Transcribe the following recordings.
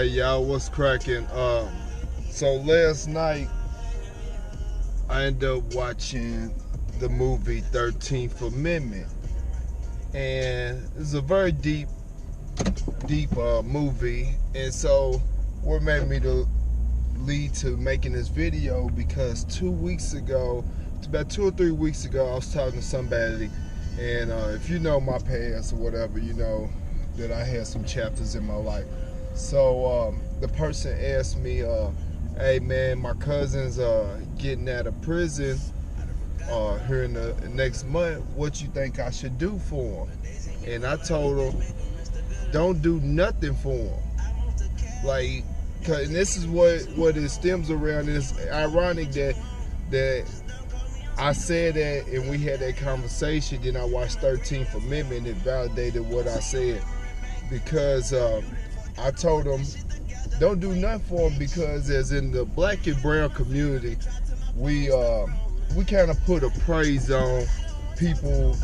Alright, y'all, what's cracking? So last night I ended up watching the movie 13th Amendment, and it's a very deep movie. And so what made me to lead to making this video, because 2 weeks ago, it's about 2 or 3 weeks ago, I was talking to somebody, and if you know my past or whatever, you know that I had some chapters in my life. So the person asked me, hey man, my cousin's getting out of prison here in the next month. What you think I should do for him? And I told him, don't do nothing for him. Like, and this is what it stems around. It's ironic that I said that and we had that conversation. Then I watched 13th Amendment and it validated what I said, because I told them don't do nothing for them, because as in the black and brown community, we kind of put a praise on people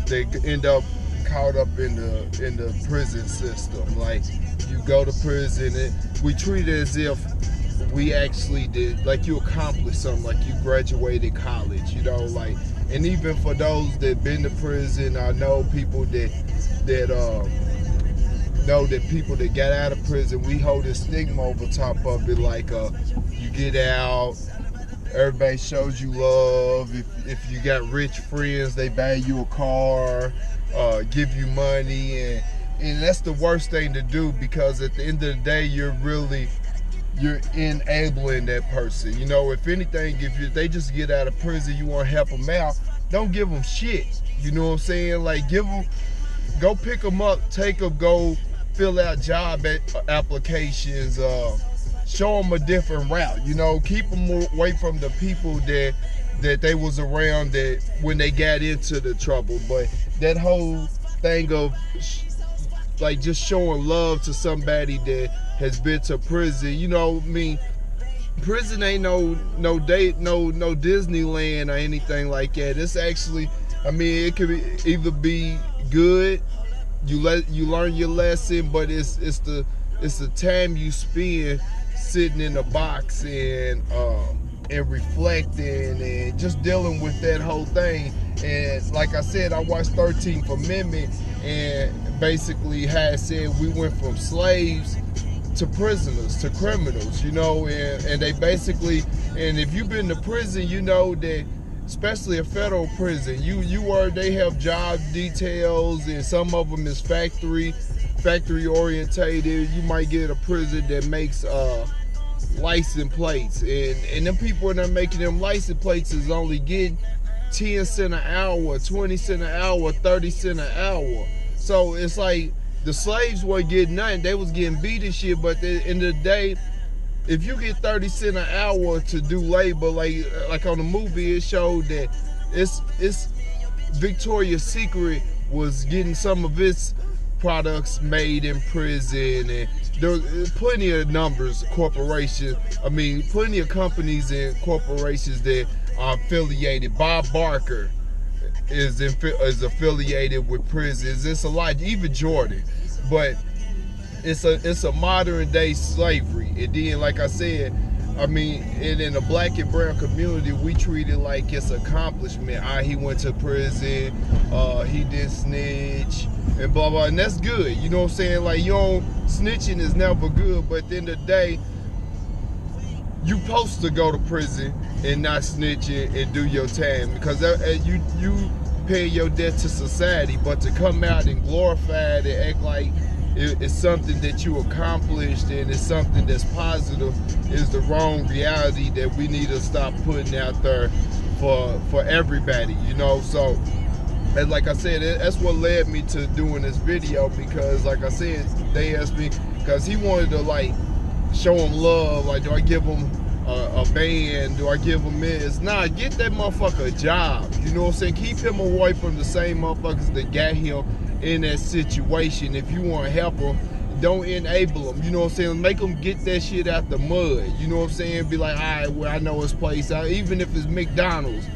that end up caught up in the prison system. Like, you go to prison and we treat it as if we actually did, like you accomplished something, like you graduated college, you know. Like, and even for those that been to prison, I know people that know that people that got out of prison, we hold this stigma over top of it, like you get out, everybody shows you love. If you got rich friends, they buy you a car, give you money, and that's the worst thing to do, because at the end of the day, you're enabling that person. You know, if anything, if they just get out of prison, you want to help them out, don't give them shit. You know what I'm saying? Like, go pick them up, take them, go fill out job applications, show them a different route. You know, keep them away from the people that they was around that when they got into the trouble. But that whole thing of like just showing love to somebody that has been to prison, you know, I mean, prison ain't no Disneyland or anything like that. It's actually, I mean, it could either be good, you learn your lesson, but it's the time you spend sitting in a box and reflecting and just dealing with that whole thing. And like I said, I watched 13th Amendment, and basically how it said we went from slaves to prisoners to criminals, you know, and they basically, and if you've been to prison, you know that, especially a federal prison, they have job details, and some of them is factory orientated. You might get a prison that makes license plates, and them people that are making them license plates is only getting 10 cents an hour, 20 cents an hour, 30 cents an hour. So it's like the slaves weren't getting nothing. They was getting beat and shit. But at the end of the day, if you get 30 cents an hour to do labor, like on the movie, it showed that it's Victoria's Secret was getting some of its products made in prison, and there's plenty of plenty of companies and corporations that are affiliated. Bob Barker is affiliated with prisons. It's a lot, even Jordan, but it's a modern day slavery. And then, like I said, I mean, and in the black and brown community, we treat it like it's accomplishment. He went to prison, he did snitch, and blah blah, and that's good. You know what I'm saying? Like, snitching is never good, but at the end of the day, you supposed to go to prison and not snitching and do your time, because you pay your debt to society. But to come out and glorify it and act like it's something that you accomplished and it's something that's positive is the wrong reality that we need to stop putting out there for everybody, you know. So, and like I said, that's what led me to doing this video, because like I said, they asked me, because he wanted to like show him love. Like, do I give him a band? Do I give him this? Nah, get that motherfucker a job. You know what I'm saying? Keep him away from the same motherfuckers that got him in that situation. If you want to help him, don't enable him. You know what I'm saying? Make him get that shit out the mud. You know what I'm saying? Be like, all right, well, I know his place out. Even if it's McDonald's,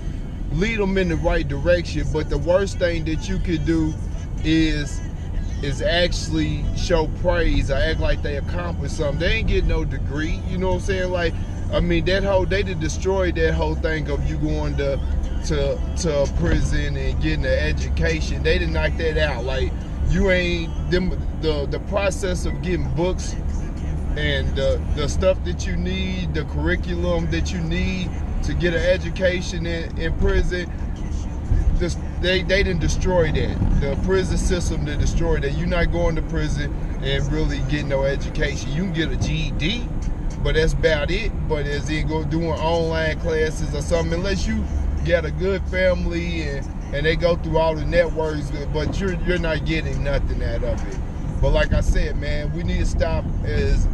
lead them in the right direction. But the worst thing that you could do is is actually show praise or act like they accomplished something. They ain't get no degree, you know what I'm saying? Like, I mean, they done destroyed that whole thing of you going to prison and getting an education. They didn't knock that out. Like, you ain't the process of getting books and the stuff that you need, the curriculum that you need to get an education in prison. They didn't destroy that. The prison system that destroyed that. You're not going to prison and really getting no education. You can get a GED, but that's about it. But as in go doing online classes or something, unless you got a good family and they go through all the networks, but you're not getting nothing out of it. But like I said, man, we need to stop as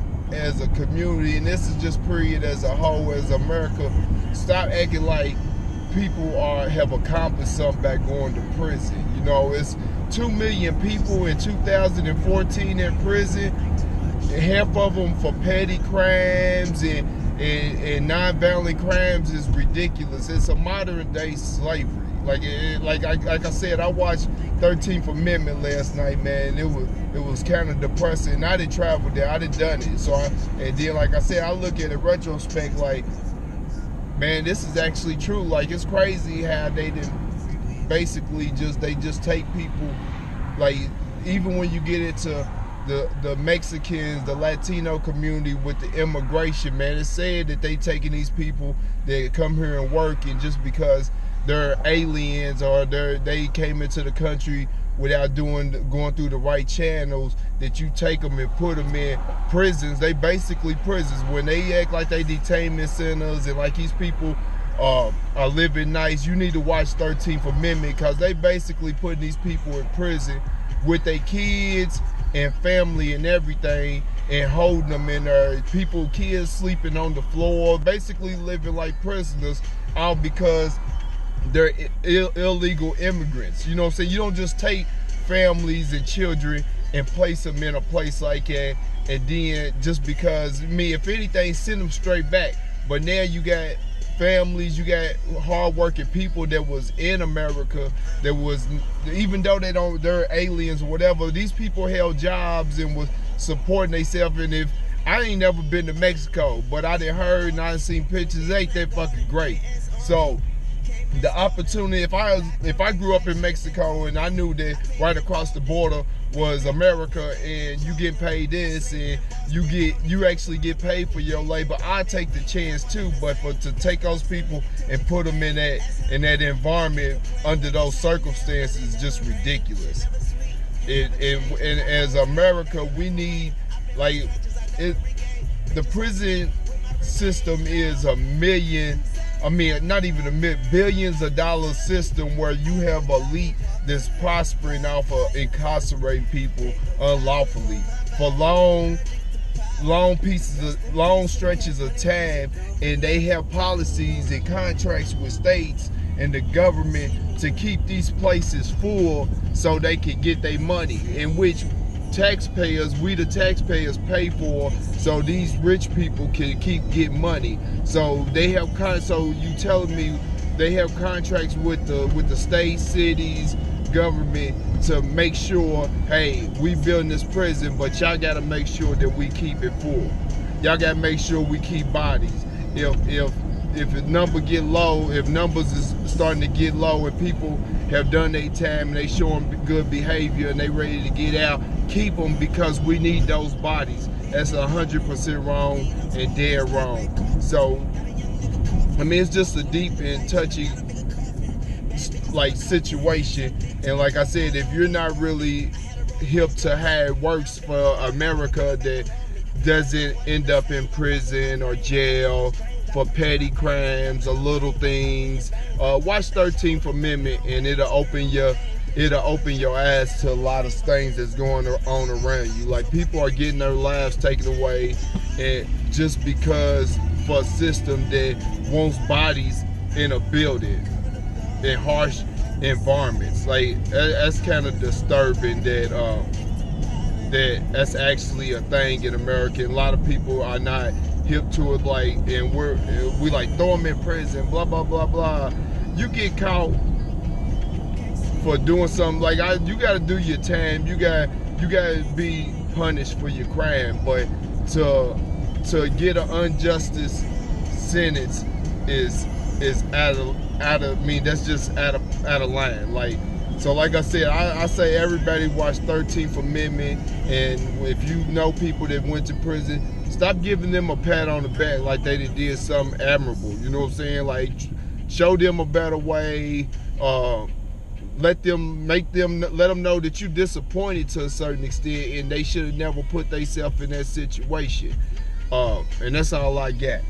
a community, and this is just period as a whole, as America, stop acting like people have accomplished something by going to prison. You know, it's 2 million people in 2014 in prison, half of them for petty crimes and non-violent crimes is ridiculous. It's a modern day slavery. Like I said, I watched 13th Amendment last night, man. It was kind of depressing. I didn't travel there. I didn't done it. And then, like I said, I look at it retrospect like, man, this is actually true. Like, it's crazy how they didn't basically just take people, like, even when you get into the Mexicans, the Latino community with the immigration, man, it's said that they taking these people that come here and work, and just because they're aliens or they came into the country without going through the right channels, that you take them and put them in prisons. They basically prisons. When they act like they detainment centers and like these people are living nice, you need to watch 13th Amendment, because they basically putting these people in prison with their kids and family and everything, and holding them in there. Kids sleeping on the floor, basically living like prisoners, all because they're illegal immigrants. You know what I'm saying? You don't just take families and children and place them in a place like that, and then just because, if anything, send them straight back. But now you got families, you got hard-working people that was in America, that was, even though they're aliens or whatever, these people held jobs and was supporting themselves. And if I ain't never been to Mexico, but I done heard and I done seen pictures, ain't that fucking great. So the opportunity, if I grew up in Mexico and I knew that right across the border was America, and you get paid this and you actually get paid for your labor, I take the chance too. But to take those people and put them in that environment under those circumstances is just ridiculous. And as America, we need, like, the prison system is billions of dollars system where you have elite that's prospering off of incarcerating people unlawfully for long stretches of time, and they have policies and contracts with states and the government to keep these places full so they can get their money, in which we the taxpayers pay for, so these rich people can keep getting money. So they have you telling me they have contracts with the state, cities, government to make sure, hey, we building this prison, but y'all gotta make sure that we keep it full. Y'all gotta make sure we keep bodies. If the number get low, if numbers is starting to get low and people have done their time and they showing good behavior and they ready to get out, keep them, because we need those bodies. That's 100% wrong and dead wrong. So, it's just a deep and touchy situation. And like I said, if you're not really hip to how it works for America, that doesn't end up in prison or jail for petty crimes or little things, watch 13th Amendment, and it'll open your eyes to a lot of things that's going on around you. Like, people are getting their lives taken away, and just because for a system that wants bodies in a building in harsh environments. Like, that's kind of disturbing that's actually a thing in America. And a lot of people are not hip to it, like, and we like throw them in prison, blah blah blah blah. You get caught for doing something, like, you got to do your time. You got you gotta be punished for your crime, but to get an injustice sentence is out of I mean, that's just out of line. Like, so like I said, I say everybody watch 13th Amendment, and if you know people that went to prison, stop giving them a pat on the back like they did something admirable. You know what I'm saying? Like, show them a better way. Let them know that you're disappointed to a certain extent, and they should have never put themselves in that situation. And that's all I got.